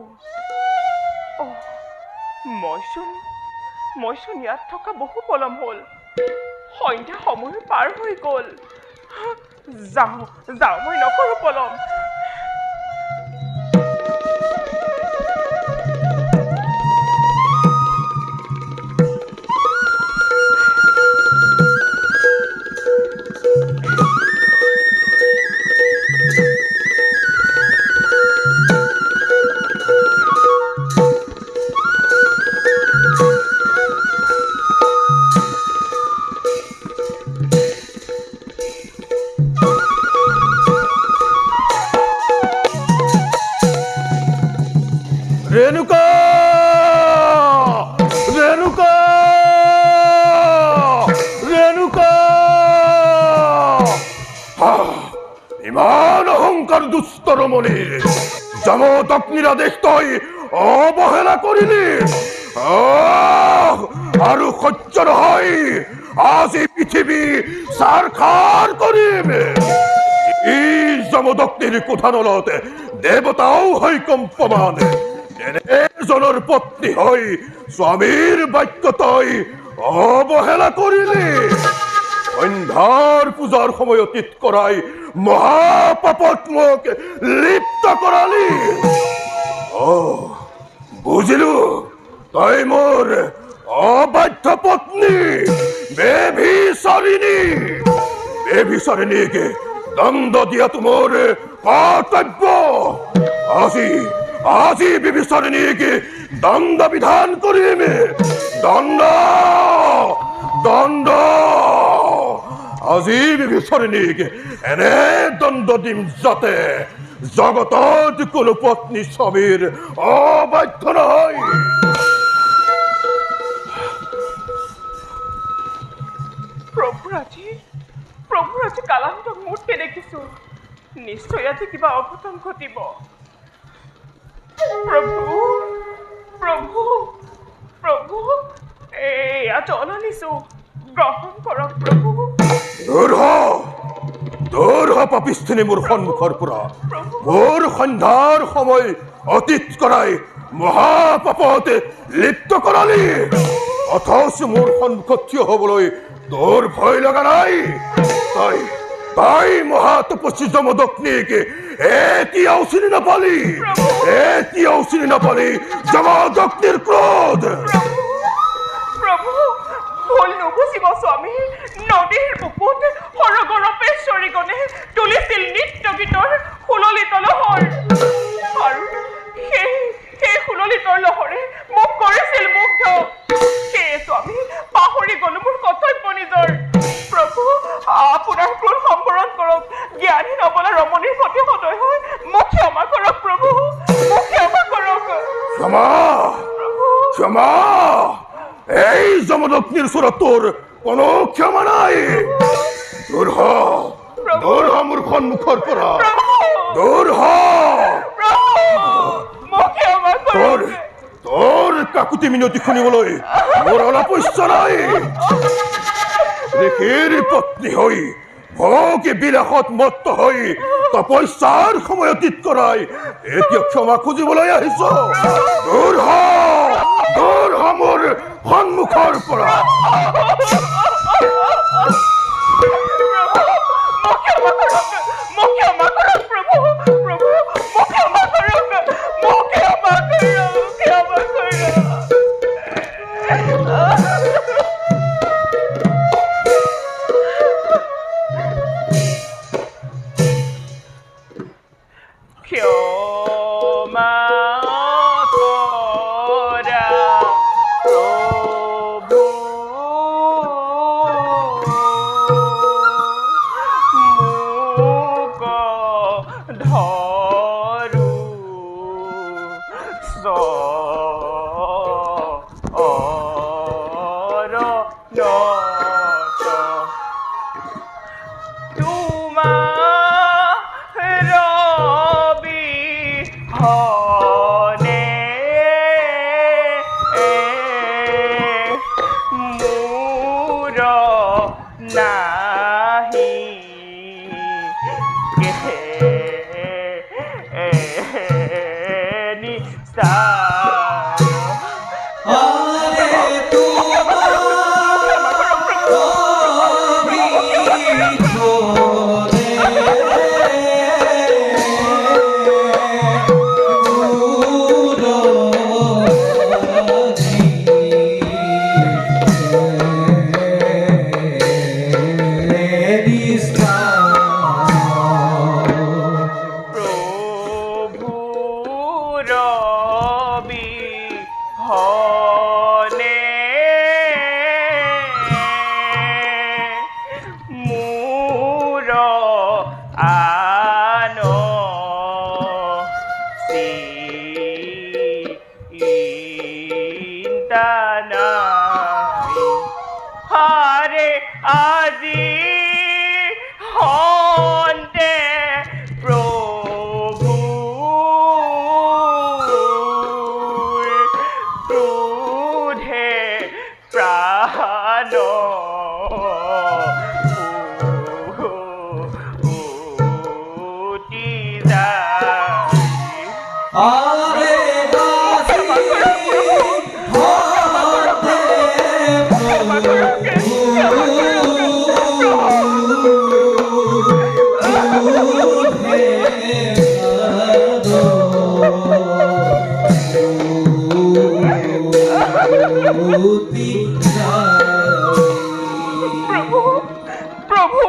মইচোন ইয়াত থকা বহু পলম হ'ল। সন্ধ্যা সময় পাৰ হৈ গ'ল। যাওঁ মই নকৰো পলম। ৰেণুকা ৰেণুকা ৰেণুকা ইমান অহংকাৰ দুস্তৰ মনিৰ যমদগ্নিৰা দেখতই অবহেলা কৰিলি। আৰু সহ্য নহয়। আজি পৃথিৱী সাৰখাৰ কৰিম। এই যমদগ্নিৰ কোঠানলত দেৱতাও হৈ কম্পমান। এনেজনৰ পত্নী হৈ স্বামীৰ বাক্য তই অৱহেলা কৰিলি। সন্ধ্যাৰ পূজাৰ সময় অতীত কৰাই মহাপাপত মোক লিপ্ত কৰালি। বুজিলো তই মোৰ অবাধ্য পত্নী বেভিচাৰিণীক দণ্ড দিয়াটো মোৰ কৰ্তব্য। আজি বেভিচাৰিণীক দণ্ড বিধান কৰিম। দণ্ড আজি বেভিচাৰিণীক এনে দণ্ড দিম যাতে জগতত কোনো পত্নী স্বামীৰ অবাধ্য নহয়। প্ৰভুৰ আজি কালান্তক মূৰ্তি দেখিছো। নিশ্চয় আজি কিবা অঘটন ঘটিব। প্ৰভু এয়া জল আনিছো, গ্ৰহণ কৰক প্ৰভু। দূৰ হ পাপিষ্ঠিনী মোৰ সন্মুখৰ পৰা। মোৰ সন্ধ্যাৰ সময় অতীত কৰাই মহাপাপত লিপ্ত কৰালি। অথচ মোৰ সন্মুখত থিয় হবলৈ তোৰ ভয় লগা নাই? তাই মহাতপস্বী যমদগ্নিক এতিয়াও চিনি নাপালি যমদগ্নিৰ ক্ৰোধ। প্ৰভু ভুল নুবুজিব স্বামী। নদীৰ বুকুত সৰগৰপেশ্বৰীগণে তুলিছিল নৃত্য গীতৰ সুললিত লহৰ। আৰু সেই সুললিতৰ লহৰে মোক কৰিছিল মুগ্ধ। সেয়ে স্বামী পাহৰি গলো মোৰ কৰ্তব্য নিজৰ। প্ৰভু আপোনাৰ ক্ৰোধ সম্বৰণ কৰক। জ্ঞানী নবলা ৰমণীৰ প্ৰতি সদয় হৈ মোক ক্ষমা কৰক প্ৰভু, মোক ক্ষমা কৰক। ক্ষমা এই যমদগ্নিৰ ওচৰত তোৰ কোনো ক্ষমা নাই। তোৰ সন্মুখৰ পৰা দূৰ হ মোক ক্ষমা তোৰ কৰক তোৰ কাকুতি মিনতি শুনিবলৈ মোৰ অলপ ইচ্ছা নাই ঋষিৰ পত্নী হৈ ভোগী বিলাসত মত্ত হৈ তপস্যাৰ সময় অতীত কৰাই এতিয়া ক্ষমা খুজিবলৈ আহিছ দূৰ হ মোৰ সন্মুখৰ পৰা মোক ক্ষমা কৰক প্ৰভু প্ৰভু মোক ক্ষমা কৰক মোক ক্ষমা কৰক ক্ষমা কৰা প্ৰভু মোক ধৰু চৰণত তোমাৰ বিহনে মোৰ নাহি নিস্তাৰ আৰে তোমাৰ প্ৰভুৰ বিহনে মোৰ আন চিন্তা নাই হাৰে আজি হন্তে ক্ৰোধে প্ৰাণ উটি যায় আৰে দাসী হতে প্ৰভু প্ৰভু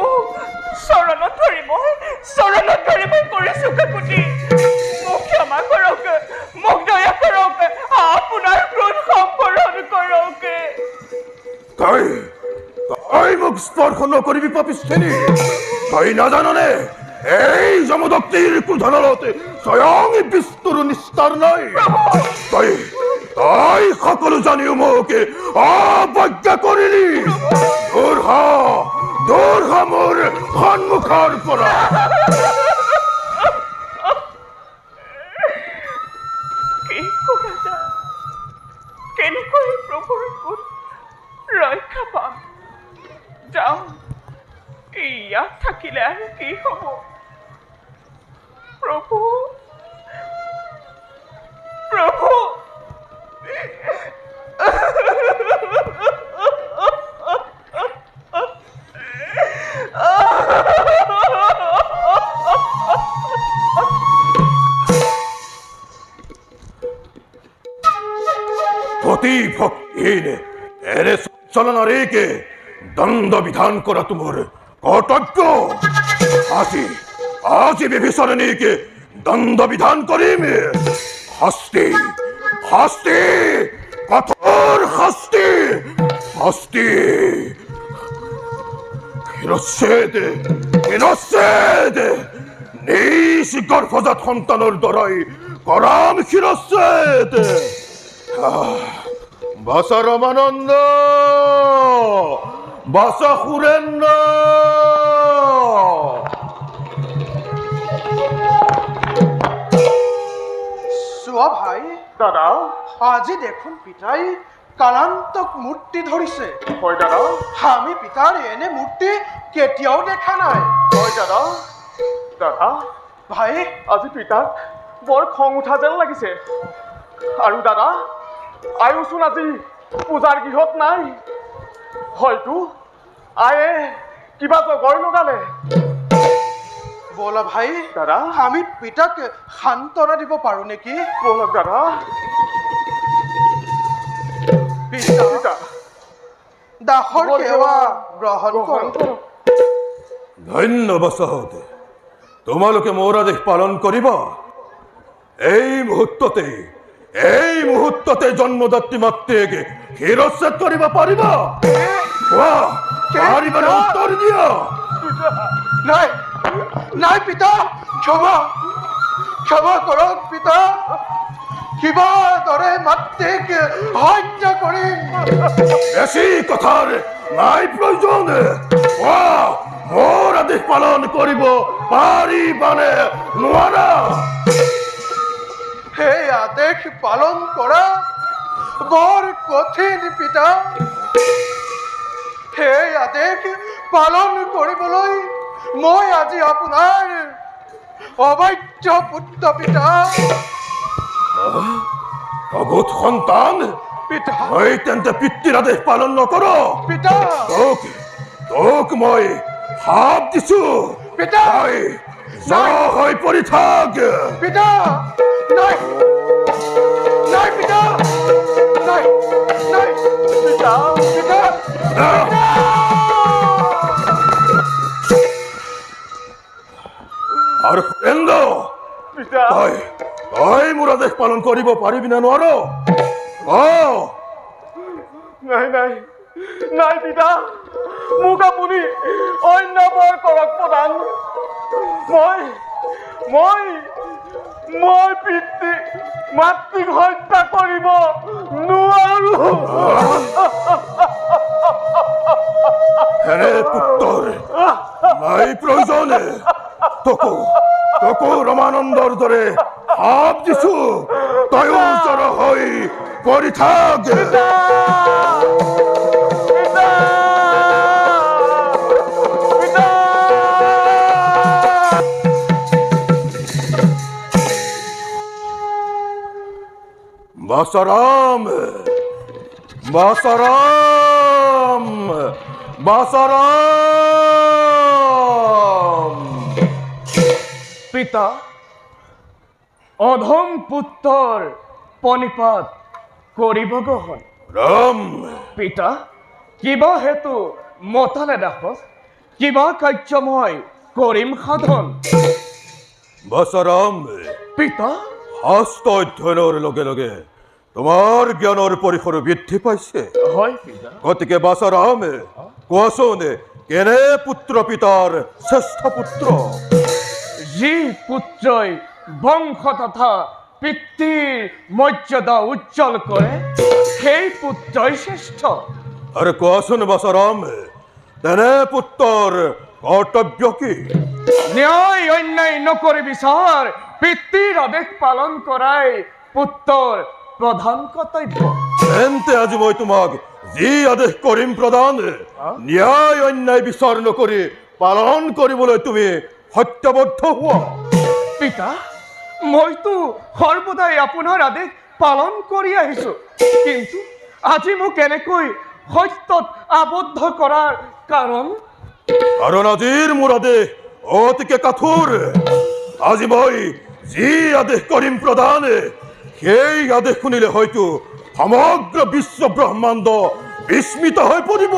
চৰণত ধৰি মই কৰিছো কাকুতি মোক ক্ষমা কৰক মোক দয়া কৰক আপোনাৰ ক্ৰোধ সম্বৰণ কৰক তই মোক স্পৰ্শ নকৰিবি পাপিষ্ঠিনী তই নাজাননে এই যমদগ্নিৰ ক্ৰোধনলতে স্বয়ং বিষ্ণুৰ নিস্তাৰ নাই তই সকলো জানিও মোক অৱজ্ঞা কৰিলি দূৰ হ মোৰ সন্মুখৰ পৰা কি কৰা যায় কেনেকৈ প্ৰভুৰ কোন ৰক্ষা পাম যাওঁ ইয়াত থাকিলে আৰু কি হ'ব প্ৰভু প্ৰভু অতি ভক্তিহীন এনে চলনাৰীকে দণ্ড বিধান কৰা তোমাৰ কৰ্তব্য আজি বিভীষণীকে দণ্ড বিধান কৰিম শাস্তি কঠোৰ শাস্তি শিৰচ্ছেদ নিজ গৰ্ভজাত সন্তানৰ দ্বাৰাই কৰাম শিৰচ্ছেদ বাসা ৰমানন্দ বাসা সুৰেন্দ্ৰ আজি দেখোন পিতাই কালান্তক মূৰ্তি ধৰিছে। হয় দাদা, আমি পিতাৰ এনে মূৰ্তি কেতিয়াও দেখা নাই। হয় দাদা। দাদা, ভাই, আজি পিতাক বৰ খং উঠা যেন লাগিছে। আৰু দাদা, আয়ুচোন আজি পূজাৰ গৃহত নাই। হয়তো আয়ে কিবা জগৰ লগালে। ব'লা ভাই, দাদা, আমি পিতাক সান্তনা দিব পাৰো নেকি? বলক দাদা। পিতা, দাসৰ সেৱা গ্ৰহণ কৰক। ধন্যবাদ সাহতে, তোমালোকে মোৰ আদেশ পালন কৰিবা। এই মুহূৰ্ততে জন্মদাত্ৰী মাতৃক শিৰচ্ছেদ কৰিব পাৰিবা? পাৰিবানে? উত্তৰ দিয়া। নাই নাই পিতা, ক্ষমা কৰক পিতা। কিবা দৰে মাতৃক হত্যা কৰিম। বেছি কথাৰ নাই প্ৰয়োজন। মোৰ আদেশ পালন কৰিব পাৰিবানে নোৱাৰা? সেই আদেশ পালন কৰা বৰ কঠিন পিতা। সেই আদেশ পালন কৰিবলৈ মই আজি আপোনাৰ অবাধ্য পুত্ৰ পিতা। অবোধ সন্তান, পিতা, মই তেন্তে পিতৃৰ আদেশ পালন নকৰ। পিতা, তোক মই সাপ দিছো। পিতা, হৈ পৰি থাক। পিতা, নাই নাই পিতা, নাই নাই পিতা, পিতা, আৰু তই মোৰ আদেশ পালন কৰিব পাৰিবি নে নোৱাৰ? নাই নাই নাই পিতা, মোক আপুনি অন্য বৰ কৰক প্ৰদান। মই মাতৃক হত্যা কৰিব নোৱাৰো। হেৰে পুত্ৰৰ নাই প্ৰয়োজনে। তোকো ৰমানন্দৰ দৰে সাপ দিছো। তয়ো জৰ হৈ পৰি থাক। বাসাৰাম, বাসাৰাম, বাসাৰাম। পিতা, অধম পুত্ৰৰ পণিপাত কৰিব গ্ৰহণ। ৰাম, পিতা, কিবা হেতু মতালে দাসক, কিবা কাৰ্য মই কৰিম সাধন। বাসাৰাম, পিতা, শাস্ত্ৰ অধ্যয়নৰ লগে লগে তোমাৰ জ্ঞানৰ পৰিসৰ বৃদ্ধি পাইছে। হয় পিতা। গতিকে বাসাৰাম, কোৱাচোন কেনে পুত্ৰ পিতাৰ শ্ৰেষ্ঠ পুত্ৰ? যি পুত্ৰই বংশ তথা পিতৃৰ মৰ্যাদা উজ্জ্বল কৰে, সেই পুত্ৰই শ্ৰেষ্ঠ। আৰু কোৱাচোন বাসাৰাম, তেনে পুত্ৰৰ কৰ্তব্য কি? ন্যায় অন্যায় নকৰি বিচাৰ পিতৃৰ আদেশ পালন কৰাই পুত্ৰৰ প্ৰধান কৰ্তব্য। তেন্তে আজি মই তোমাক যি আদেশ কৰিম প্ৰদান, ন্যায় অন্যায় বিচাৰ নকৰি পালন কৰিবলৈ তুমি সত্যবদ্ধ হোৱা। পিতা, মইতো সৰ্বদাই আপোনাৰ আদেশ পালন কৰি আহিছো, কিন্তু আজি মোক এনেকৈ সত্যত আবদ্ধ কৰাৰ কাৰণ? কাৰণ আজিৰ মোৰ আদেশ অতিকে কঠোৰ। আজি মই যি আদেশ কৰিম প্ৰদান, সেই আদেশ শুনিলে হয়তো সমগ্ৰ বিশ্ব ব্ৰহ্মাণ্ড বিস্মিত হৈ পৰিব।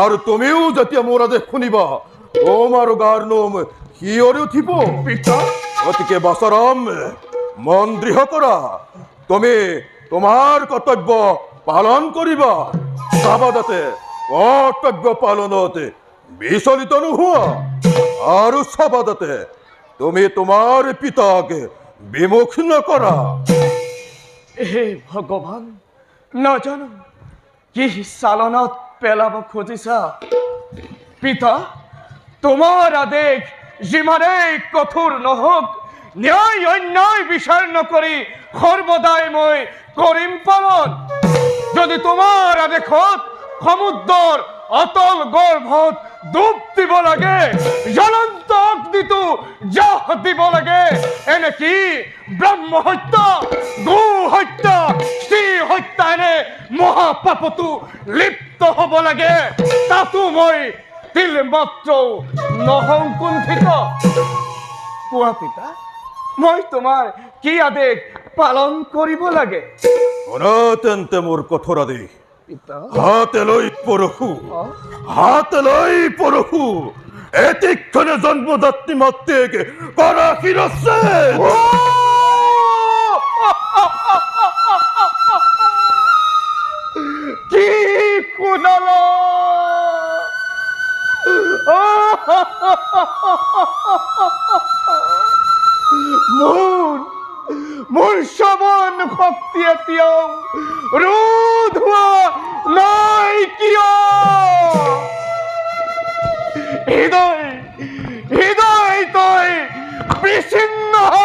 আৰু তুমিও যেতিয়া মোৰ আদেশ শুনিবা, তোমাৰো গাৰ নোম শিয়ৰি উঠিব। গতিকে বাসাৰাম, মন দৃঢ় কৰা। তুমি তোমাৰ কৰ্তব্য পালন কৰিবা। চাবা যাতে কৰ্তব্য পালনত বিচলিত নোহোৱা। আৰু চাবা যাতে তুমি তোমাৰ পিতাক বিমুখ নকৰা। হে ভগৱান, নাজানো কি চালনাত পেলাব খুজিছা। পিতা, তোমাৰ আদেশ যিমানেই কঠোৰ নহওক, ন্যায় অন্যায় বিচাৰ নকৰি সৰ্বদাই মই কৰিম পালন। যদি তোমাৰ আদেশত সমুদ্ৰৰ অতল গৰ্ভত ডুব দিব লাগে, জ্বলন্ত অগ্নিটো জাহ দিব লাগে, এনেকি ব্ৰহ্ম হত্যা, গো হত্যা, স্ত্ৰী হত্যা এনে মহাপাপতো লিপ্ত হ'ব লাগে, তাতো মই তিল মাত্ৰ নহংকুণ্ঠিত। কোৱা পিতা, মই তোমাৰ কি আদেশ পালন কৰিব লাগে? অনতেন্তে মোৰ কঠোৰ আদেশ। পিতা হাতে লৈ পৰশু, হাতে লৈ পৰশু, এতিক্ষণে জন্মদাত্ৰী মাতৃক কৰা শিৰচ্ছেদ। কি শুনাল? মোৰ শ্ৰৱণ শক্তি এতিয়াও ৰোধ হোৱা নাই কিয়? হৃদয় তই বিচ্ছিন্ন হ।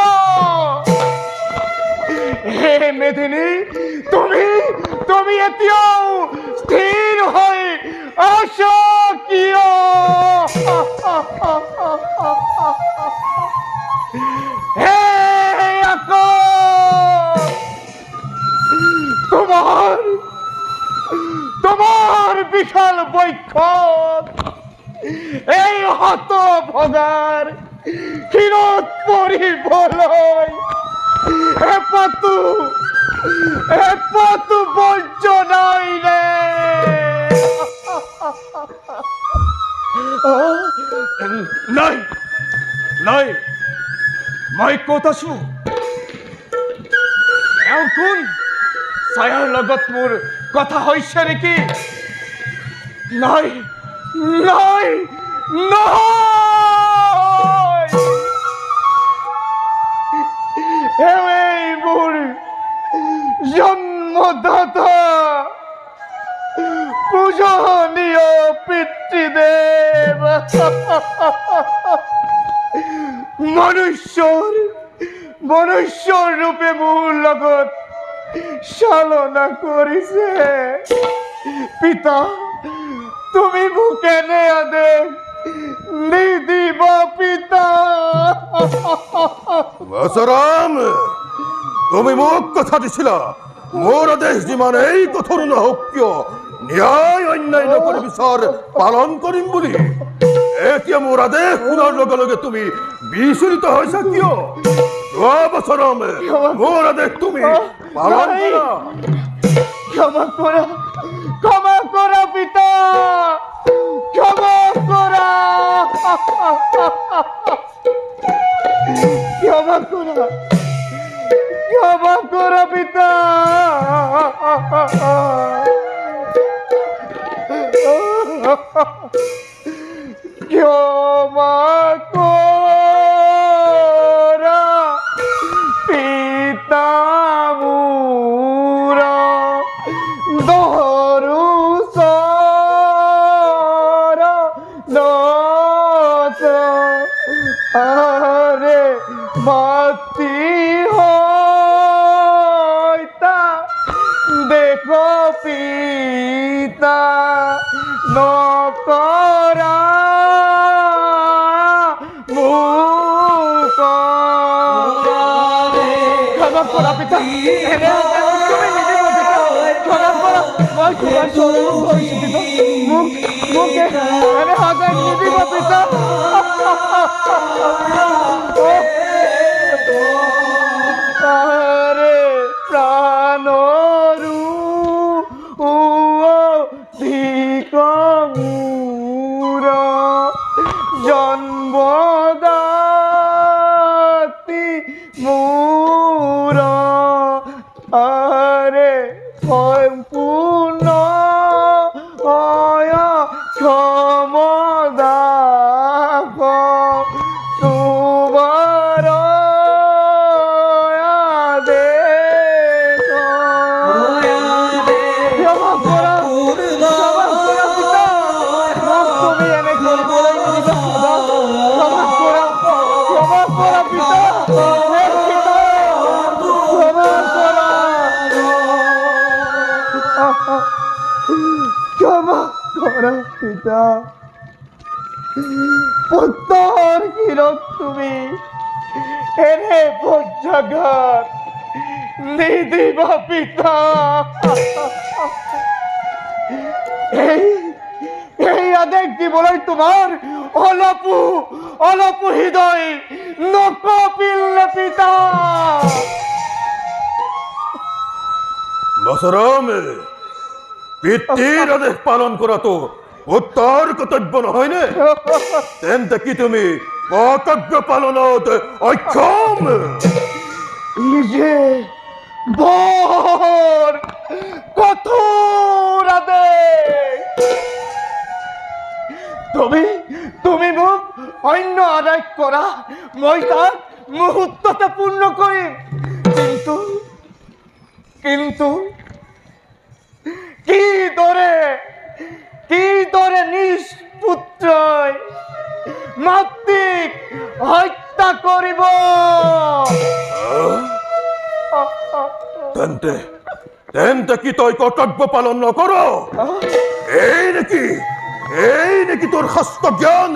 হে মেদিনী, তুমি এতিয়াও স্থিৰ হৈ আছা কিয়? হে তোমাৰ বিশাল বক্ষত এই হত ভগাৰ ক্ষীৰত পৰিবলৈ এপাতো বৰ্জ নাই ৰে। নাই, মই ক'ত আছো? এওঁ কোন? ছায়াৰ লগত মোৰ কথা হৈছে নেকি? নাই, এওঁই মোৰ জন্মদাতা, পূজনীয় পিতৃদেৱ। মনুষ্যৰ ৰূপে মোৰ লগত চালনা কৰিছে। পিতা, তুমি মোক এনে আদেশ নিদিবা পিতা। বসৰাম, তুমি মোক কথা দিছিলা মোৰ আদেশ যিমানেই কঠোৰ নহওক কিয় ন্যায় অন্যায় নকৰি বিচাৰ পালন কৰিম বুলি। এতিয়া মোৰ আদেশ শুনাৰ লগে লগে তুমি বিচলিত হৈছা কিয়? যোৱা বছৰম মোৰ আদেশ তুমি পালন কৰা। ক্ষমা কৰা পিতা, ক্ষমা কৰা। ক্ষমা কৰা পিতা। ক্ষমা কৰা পিতা মোৰ দহৰু আৰে মাতি হইতা দেখ পিতা নকৰা মোক ক্ষমা কৰা পিতা। তুমি নিদিব পিতা, ক্ষমা কৰা। মই তোমাৰ চৰণ ধৰিছো পিতা, মোক এনে সদায় নিদিব পিতা। তাৰে প্ৰাণৰো অধিক মোৰ জন্মদাত্ৰী মোৰ আৰে সম্পূৰ্ণ ক্ষমদাস তোমাৰ আদেশ। ক্ষমা কৰা পিতা, মোক তুমি এনে কৰিবলৈ নিদিবা। ক্ষমা কৰা। পিতা পুত্তৰ কিৰক তুমি এনে পঞ্চাঘাত নিদিবা পিতা এই আদেশ দিবলৈ তোমাৰ অলপো হৃদয় নকপিল পিতা বসৰাম পিতৃৰ আদেশ পালন কৰাটো উত্তৰ কৰ্তব্য নহয় নে তেন্তে কি তুমি কৰ্তব্য পালনত অক্ষম যে বৰ কঠোৰ আদেশ তুমি মোক অন্য আদেশ কৰা মই তাক মুহূৰ্ততে পূৰ্ণ কৰিম কিন্তু কিদৰে নিজ পুত্ৰই মাতৃক হত্যা কৰিব তেন্তে কি তই কৰ্তব্য পালন নকৰ এই নেকি তোৰ শাস্ত্ৰ জ্ঞান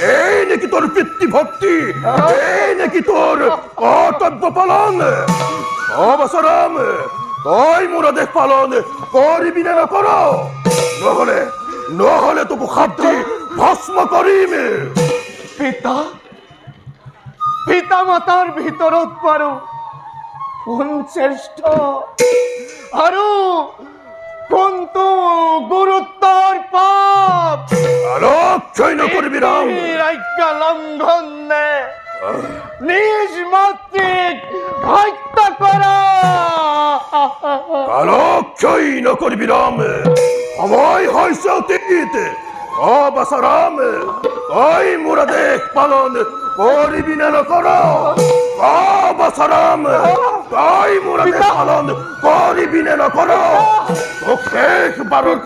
এই নেকি তোৰ পিতৃভক্তি এই নেকি তোৰ কৰ্তব্য পালন অবসৰাম তই মোৰ আদেশ পালন কৰিবি নে নকৰ নহলে তোক সাবধান ভস্ম কৰিম পিতা মাতাৰ ভিতৰত পাৰো কোন শ্ৰেষ্ঠ আৰু কোনটো গুৰুত্বৰ পাপ আলোচনা নকৰিবি ৰাম আজ্ঞা লংঘন নে নিজ মাতৃক হত্যা কৰা আলোচনা নকৰিবি ৰাম সময় হৈছে অতীত অবসৰাম তই মোৰ আদেশ পালন কৰিবি নে নকৰ অবসৰাম তই মোৰ আদেশ পালন কৰিবি নে নকৰ তোক শেষবাৰৰ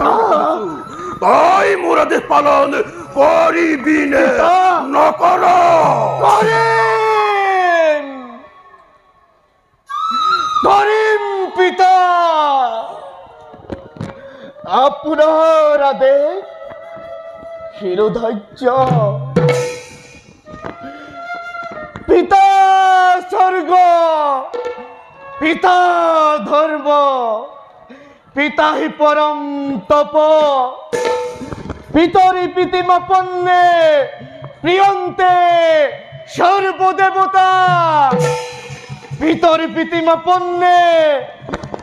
তই মোৰ আদেশ পালন কৰিবি নে নকৰ কৰিম পিতা আপোনাৰ আদেশ শিৰোধাৰ্য পিতা স্বৰ্গ পিতা ধৰ্ম পিতা হি পৰম তপ পিতরি পিতিমাপন্নে প্রিয়ন্তে সর্বদেবতা পিতরি পিতিমাপন্নে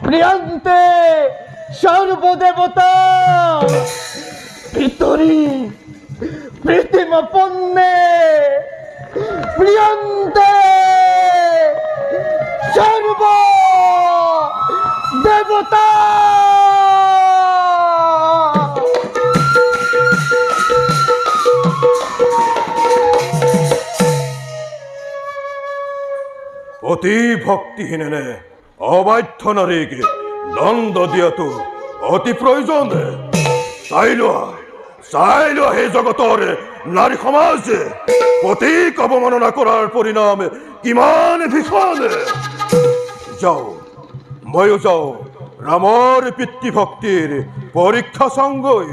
প্রিয়ন্তে সর্বদেবতা পিতরি প্রীতিমাপন্নে প্রিয়ন্তে সর্ব দেবতা অতি ভক্তিহীনে অবাধ্য নারীক দণ্ড দিয়াটো অতি প্ৰয়োজন চাই লোৱা সেই জগতৰ নাৰী সমাজ পতিক অৱমাননা কৰাৰ পৰিণাম কিমান ভীষণ যাওঁ ময়ো যাওঁ ৰামৰ পিতৃভক্তিৰ পৰীক্ষা সংগই